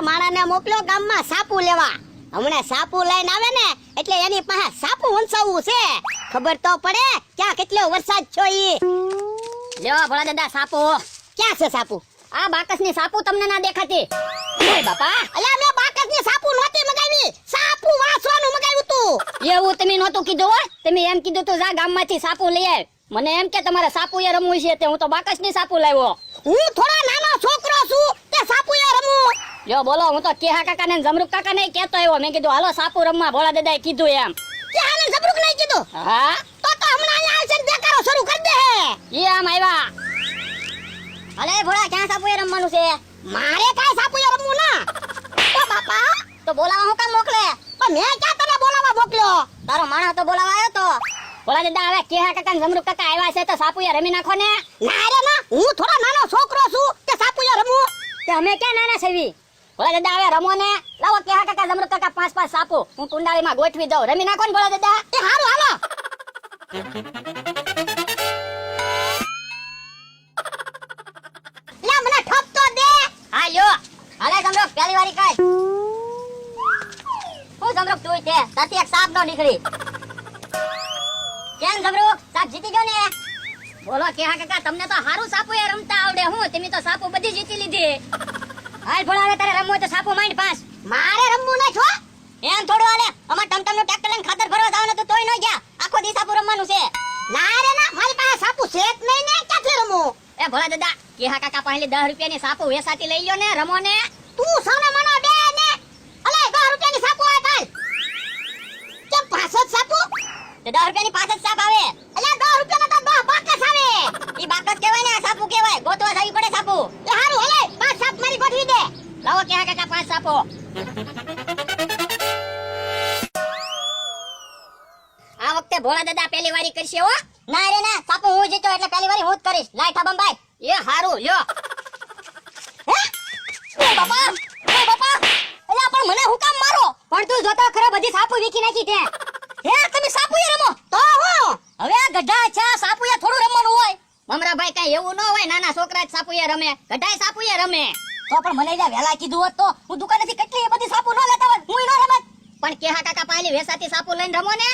ઓલા માણાને મોકલ્યો ગામમાં સાપુ લેવા. હમણાં સાપુ લઈને આવે ને એટલે એની પાસે સાપુ વંચાવવું છે. ખબર તો પડે ક્યાં કેટલો વરસાદ છો ઈ. લ્યો ભોળા દાદા સાપુ. ક્યાં છે સાપુ? આ બાકસની સાપુ તમને ના દેખાતી? ઓય બાપા, અલ્યા મેં બાકસની સાપુ નહોતી મગાવી, સાપુ વાસવાનું મગાવ્યું તું. એવું તમે નહોતું કીધું હો. તમે એમ કીધું તું જા ગામમાંથી સાપુ લઈ આવ. મને એમ કે તમારે સાપુ એ રમવું છે તે હું તો બાકસની સાપુ લાવ્યો. હું થોડો નાનો છોકરો છું તે સાપુ એ રમું. લ્યો બોલો, હું તો કેહા કાકા ને જમરૂક કાકા ને કહેતો આવ્યો. મેં કીધું હાલો સાપુ રમવા. ભોળા દાદાએ કીધું એમ. ક્યાં ને જબરૂક નહીં કીધું? હા તો હમણાં અહીંયા આવશે ને દેખાડો શરૂ કરી દે. ઈ આમ આવ્યા. અલે ભોળા ક્યાં સાપુ એ રમવાનું છે? મારે કાઈ સાપુ એ રમવું ના. તો બાપા તો બોલાવા હું કામ મોકલે? પણ મેં ક્યાં તને બોલાવા મોકલ્યો? તારો માણસ તો બોલાવા આવ્યો તો. ભોળા દાદા હવે કેહા કાકા ને જમરૂક કાકા આવ્યા છે તો સાપુ એ રમી નાખો ને. ના રે ના, હું થોડો નાનો છોકરો છું કે સાપુ એ રમું. તે અમે ક્યાં નાના છેવી? ભોળા દાદા હવે રમો ને. લાવો કેહા કાકા જમરૂક કાકા 5-5 સાપુ હું કુંડાળીમાં ગોઠવી દઉં. રમી નાખો ને ભોળા દાદા. એ હારું હાલો. લા મને ઠપ તો દે. હા લ્યો. હાલે જમરૂક પહેલી વારી કાઢ. હું જમરૂક તું છે તાતી એક સાપ નો નીકળી. કેમ જમરૂક સાપ જીતી ગયો ને? બોલો કેહા કાકા તમને તો હારું સાપુ એ રમતા આવડે. હું તમે તો સાપુ બધી જીતી લીધી. હાલ ભોળા હવે તારે રમવું હોય તો સાપુ માંડ પાસ. મારે રમવું ન છો. એમ થોડું હાલે. અમાર ટમટમ નું ટ્રેક્ટર લઈને ખાતર ભરવા જવાનું તો તોય ન ગયા. આખો દી સાપુ રમવાનું છે. ના રે ના, મારી પાસે સાપુ છે જ નહીં ને, ક્યાંથી રમું? એ ભોળા દાદા કેહા કાકા પાસે 10 રૂપિયાની સાપુ વેસાતી લઈ લ્યો ને. રમો ને. તું સોને મનો દે ને. અલે 10 રૂપિયાની સાપુ આ કાલ. કેમ 5 સાપુ? તે 10 રૂપિયાની 5 જ સાપ આવે. અલે 10 રૂપિયાના તો 10 બાકસ આવે. ઈ બાકસ કહેવાય ને, આ સાપુ કહેવાય. ગોતવા જવી પડે સાપુ. એ હારું હલે 5 સાપ મારી ગોઠવી દે. લાવો કેહા કાકા 5 સાપો. આ વખતે ભોળા દાદા પહેલી વારી કરશે હો. ના રે ના, સાપુ હું જીતો એટલે પહેલી વારી હું જ કરીશ. લાય ઠાબંભાઈ. એ હારું લ્યો. હે? ઓ બાપા, ઓ બાપા. અલ્યા પણ મને હું કામ મારો? પણ તું જોતો ખરો બધી સાપુ વીખી નાખી તે. હે તમે સાપુ એ રમો? તો હું હવે આ ગઢા છે સાપુ એ થોડું રમવાનું હોય. મમરાભાઈ કઈ એવું ન હોય. નાના છોકરા જ સાપુ એ રમે. ગઢાય સાપુ એ રમે. તો પણ મને જા વેલા કીધું હોત તો હું દુકાનેથી કેટલી એ બધી સાપુ ન લેતા હોત. હું ન રમત. પણ કેહા કાકા પાલી વેસાતી સાપુ લઈને રમો ને.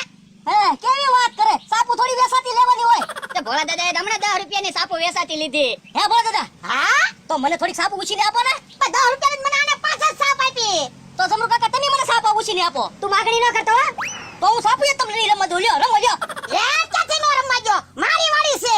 હે કેવી વાત કરે? સાપુ થોડી વેસાતી લેવાની હોય. તે ભોળા દાદાએ હમણાં 10 રૂપિયાની સાપુ વેસાતી લીધી. હે ભોળા દાદા? હા તો મને થોડીક સાપુ ઉછીને આપો ને. પણ 10 રૂપિયાની મને આને 5 જ સાપ આપી. તો જમરૂ કાકા તમે મને સાપુ ઉછીને આપો. તું માગણી ન કરતો હો? તો હું સાપુ એ તમને નહીં રમવા દઉં. લ્યો રમો લ્યો. એ ક્યાંથી નો રમવા ગયો? મારી વાડી છે.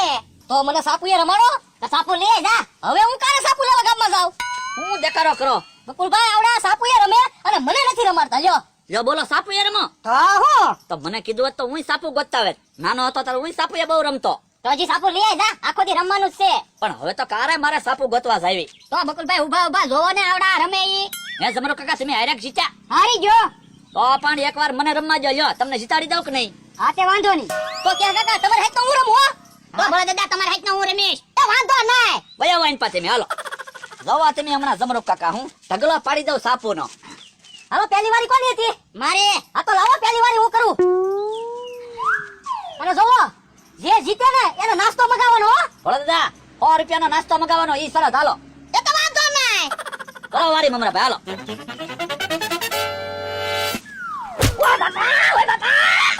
તો મને સાપુ એ રમાડો. તો સાપુ લે જા. હવે હું કારે સાપુ લેવા ગામમાં જાઉં? હું દેખાડો કરો. બકુલભાઈ આવડા સાપુ એ રમે અને મને નથી રમાડતા. લ્યો લ્યો બોલો સાપુ એ રમો. તો હું તો મને કીધું હોત તો હું સાપુ ગોતતા આવે. નાનો હતો ત્યારે હું સાપુ એ બહુ રમતો. તો હજી સાપુ લે જા. આખો દી રમવાનું જ છે. પણ હવે તો કારે મારે સાપુ ગોતવા જાવી. તો બકુલભાઈ ઊભા ઊભા જોવો ને આવડા રમે ઈ. હે જમરો કાકા તમે હારેક જીત્યા? હારી ગયો. તો પણ એકવાર મને રમવા જો. લ્યો તમને જીતાડી દઉં કે નહીં? હા તે વાંધો નહીં. તો કે કાકા તમારે હાથ તો હું રમું હો. તો ભોળા દાદા તમારે હાથ હું રમીશ. એ વાંધો નહીં. વયા વાઈન પાસે મે હાલો. જવા તમે હમણાં જમરો કાકા હું ઢગલો પાડી દઉં સાપુ નો. હાલો પહેલી વારી કોની હતી? મારી. હા તો લાવો પહેલી વારી હું કરું. અને જોવો જે જીતે ને એનો નાસ્તો મગાવવાનો હો. ભોળા દાદા 100 રૂપિયાનો નાસ્તો મગાવવાનો. ઈ સરસ હાલો. એ તો વાંધો નહીં. કરો વારી મમરા ભાઈ હાલો. ઓય બાપા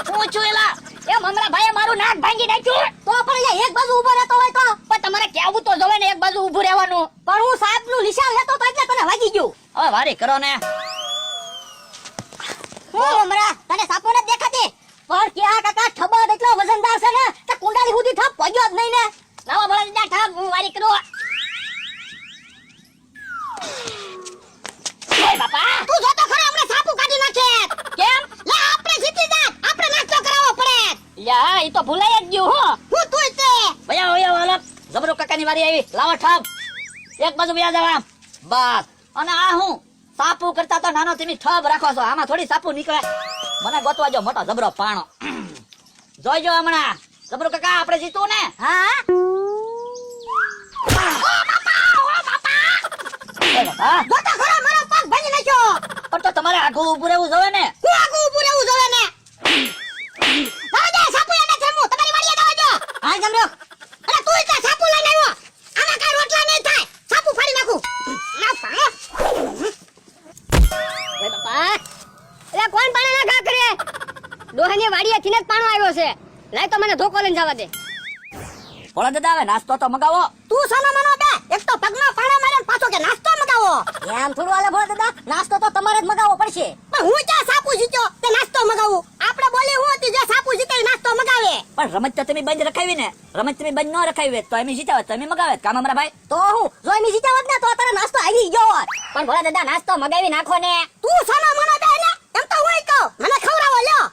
હું છું એલા. એ મમરા ભાઈએ મારું નાક ભાંગી નાખ્યું. તો પણ એ એક બાજુ ઊભો રહેતો હોય તો. પણ તમારે કેવું તો જોવે ને એક બાજુ ઊભું રહેવાનું. પણ હું સાહેબનું નિશાન લેતો તો એટલે તને વાગી ગયું. હવે વારી કરો ને. હું મમરા તને સાપુ ન દેખાતી? પણ કેહા કાકા ઠબા એટલો વજનદાર છે ને કે કુંડાળી સુધી ઠપ પગ્યો જ નહીં ને. લાવો ભલા જા ઠપ હું વારી કરું. ઓય બાપા તું જોતો ખરો હમણાં સાપુ કાઢી નાખે. કેમ? લે આપણે જીતી જા. આપણે નાસ્તો કરાવવો પડે. યા ઈ તો ભૂલાઈ જ ગયું હો. હું તું તે. ભયા ઓય વાલા જબરો કાકાની વારી આવી. લાવો ઠપ એક બાજુ વ્યા જવા. બસ. અને આ હું સાપુ કરતા તો નાનો તમે ઠબ રાખો છો. આમાં થોડી સાપુ નીકળે. મને ગોતવા જો મોટો જબરો પાણો. જોઈજો હમણાં જબરો કાકા આપણે જીતવું ને. હા જોતો ખરો મારો પગ ભાંગી નાખ્યો. પણ તો તમારે આગળ ઊભું રહેવું જોઈએ ને. હું આગળ ઊભું રહેવું જોઈએ ને. લાવો જા સાપુ એને થેમું તમારી વાડીએ દાવ જો. હા જમરો. અરે તું તા સાપુ લઈને આવ્યો. આમાં કાઈ રોટલા નહીં થાય. સાપુ ફાડી નાખું. ના પાડો. કોણ પાણાના ઘા કરે? ડોહાની વાડીએથી જ પાણો આવ્યો છે. લાય તો મને ધોકો લઈને જવા દે. ભોળા દાદા હવે નાસ્તો તો મગાવો. તું સાનો મનો બે એક તો પગમાં પાણા મારે ને પાછો કે નાસ્તો મગાવો. એમ થોડું હાલે ભોળા દાદા, નાસ્તો તો તમારે જ મગાવવો પડશે. પણ હું ક્યાં સાપુ જીત્યો તે નાસ્તો મગાવું? આપણે બોલી હું હતી જે સાપુ જીતે ઈ નાસ્તો મગાવે. પણ રમત તો તમે બંધ રખાવી ને. રમત તમે બંધ ન રખાવી તો એમ જીતાવત તો એમ મગાવે કામ અમારા ભાઈ. તો હું જો એમ જીત્યા હોત ને તો તારો નાસ્તો આવી ગયો હોત. પણ ભોળા દાદા નાસ્તો મગાવી નાખો ને. તું સાનો મનો બે ને એમ તો હું કહું મને ખવડાવો લ્યો.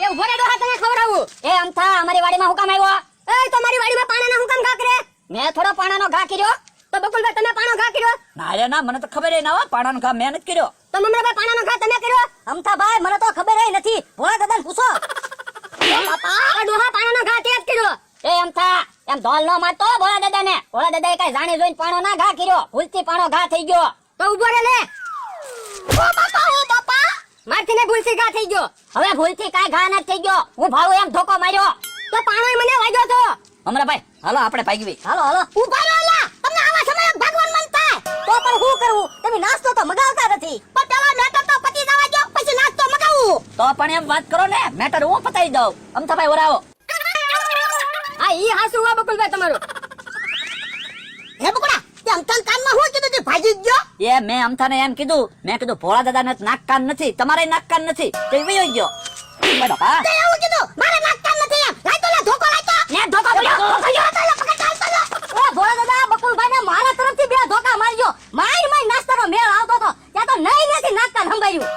એ ઉભો રે ડોહા, તને ખવડાવું. એ અમથા અમારી વાડીમાં હું કામ આવ્યો? એ તમારી વાડીમાં પાણાના હું કામ ઘા કરે? મેં થોડો પાણાનો ઘા કર્યો. તો બકુલભાઈ તમે પાણો ઘા કર્યો? ના રે ના, મને તો ખબર ના હોય પાણાનું કામ મેં નથી કર્યો. તો મમરાભાઈ પાણાનો ઘા તમે કર્યો? અમથા ભાઈ મને તો ખબર નથી. ભોળા દાદાને પૂછો. બાપા આ ડોહા પાણાનો ઘા તે જ કર્યો. એ અમથા એમ ઢોલ નો મારતો ભોળા દાદાને. ભોળા દાદાએ કઈ જાણી જોઈને પાણો ના ઘા કર્યો. ભૂલથી પાણો ઘા થઈ ગયો. તો ઉભો રે લે. ઓ બાપા મારથી ને ભૂલથી ઘા થઈ ગયો. હવે ભૂલથી કાઈ ઘા નથી થઈ ગયો. હું ભાળું એમ ધોકો માર્યો તો પાણોય મને વાગ્યો તો. અમારા ભાઈ હાલો આપણે ભાગવી. હાલો હાલો ઉભા રહો લા. તમને આવા સમયે ભગવાન મન થાય. તો પણ શું કરવું? તમે નાસ્તો તો મગાવતા નથી. પણ પેલા મેટર તો પતી જવા દો પછી નાસ્તો મગાવું. તો પણ એમ વાત કરો ને, મેટર હું પતાવી દઉં. અમથા ભાઈ ઓરાવો. હા ઈ હાસુ હો બકુલભાઈ તમારું. હે બકુડા તે અંકલ કાનમાં હું કીધું તે ભાજી જ ગયો. એ મેં અમથાને એમ કીધું, મેં કીધું ભોળા દાદાને નાક કાન નથી, તમારે નાક કાન નથી, તો એ વયો ગયો. બાપા તે એવું કીધું મારે નાખતા નથી એમ. લાય તો લે ધોકો લાય તો. ને ધોકા પડ્યો. ઓ ભોળા દાદા બકુલભાઈ ને મારા તરફથી બે ધોકા મારજો. માર નાસ્તાનો મેળ આવતો તો ત્યાં તો નહીં નથી નાકતા સંભાળ્યું.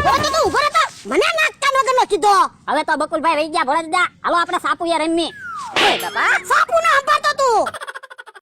તો તું ઉભો રહો તો મને નાખતા વગરનો કીધો. હવે તો બકુલભાઈ રહી ગયા ભોળા દાદા. હાલો આપણે સાપુ યાર રમી. ઓય બાપા સાપુ